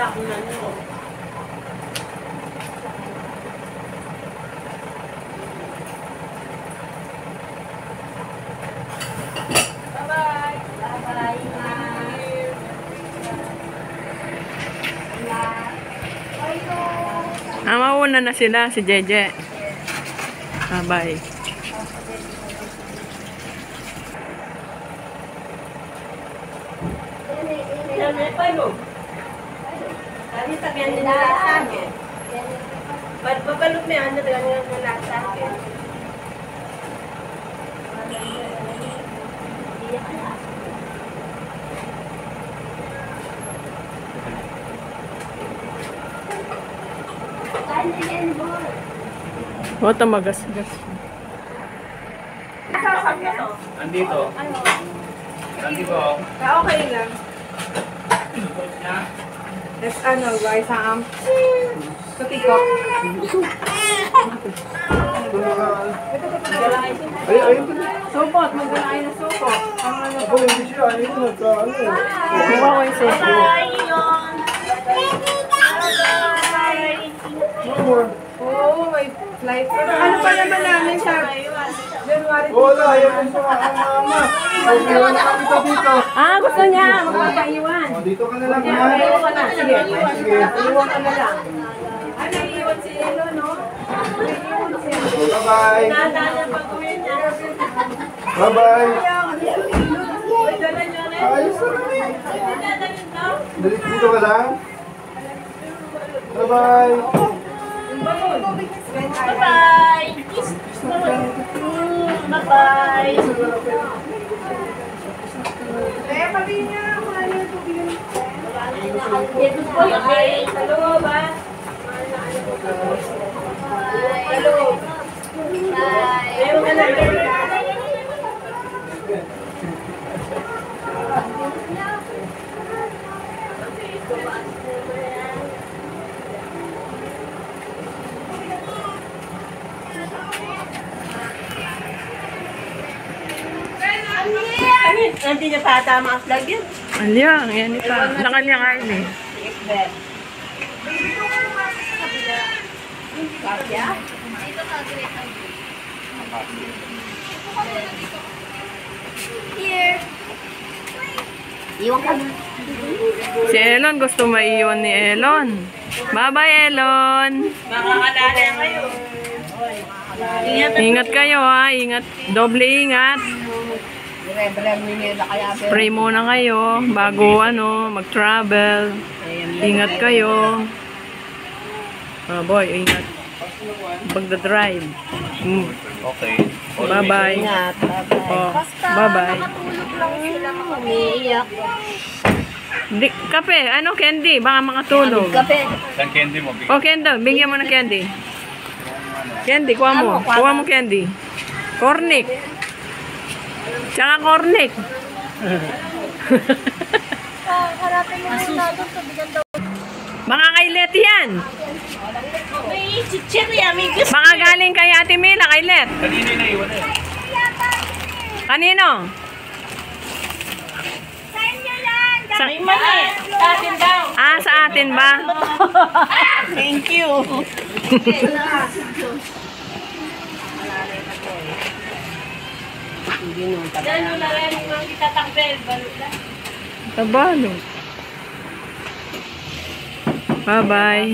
takunan mo. Bye-bye. Bye-bye. Mauna na sila, si Jeje. Bye-bye. Sabi sa kanya nila sa akin. Babalog na yan, nila nila sa akin. O, tamagas-gas. Andito. Andito. Okay lang. Let's guys, Tutiko. Supot, mag-alay na supot. Kuha ko yung safety. Oo, may flight. Ano pa naman namin sa January? Wala, ayaw ko sa mama. Iwan na kami dito. Gusto niya, magpapaiwan. Dito ka na lang. Iwan ka na, sige. Sige. Iwan ka na lang. Naiiwan si Elo, no? Naiiwan si Elo. Bye-bye. Nadaan ang pag-uwi niya. Bye-bye. Dala niyo na. Ayos na kami. Dadalhin daw. Dito ka lang. Bye-bye. Bye-bye. Bye-bye. Pati niya, kung ano yung tubig. Ito po yung bait. Sa loob, ha? Sa loob. Meron ka na. Hindi niya pa tama ang flag yun. Alya, yan ita. Nakanya kain eh. Iwan ka na. Si Elon, gusto maiiwan ni Elon. Bye-bye, Elon. Makakalala kayo. Ingat kayo ha. Ingat. Doble ingat. Pray muna kayo bago mag-travel. Ingat kayo. Boy, ingat. Pagda-drive. Okay. Bye-bye. Ingat. Oh, bye-bye. Tulog lang sila umiiyak. Kape, candy? Baka makatulog. Kape. Saan candy mo? Oh, candy. Bigyan mo ng candy. Candy, kuha mo. Kuha mo candy. Cornic. Tsaka cornic. Harapin mo yung lalo sa bigan daw. Mga kay Let yan. May chichirya, may gusto. Baka galing kay Ate Mila, kay Let. Kanino na iwan eh? Kanino? Sa May mali. Sa atin daw. sa atin ba? Thank you. Diyan mo na rin yung itatakbel. Balot na. Tabalo. Bye-bye.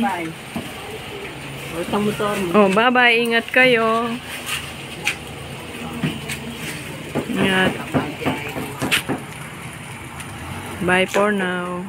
Oh, bye-bye. Ingat kayo. Ingat. Bye for now.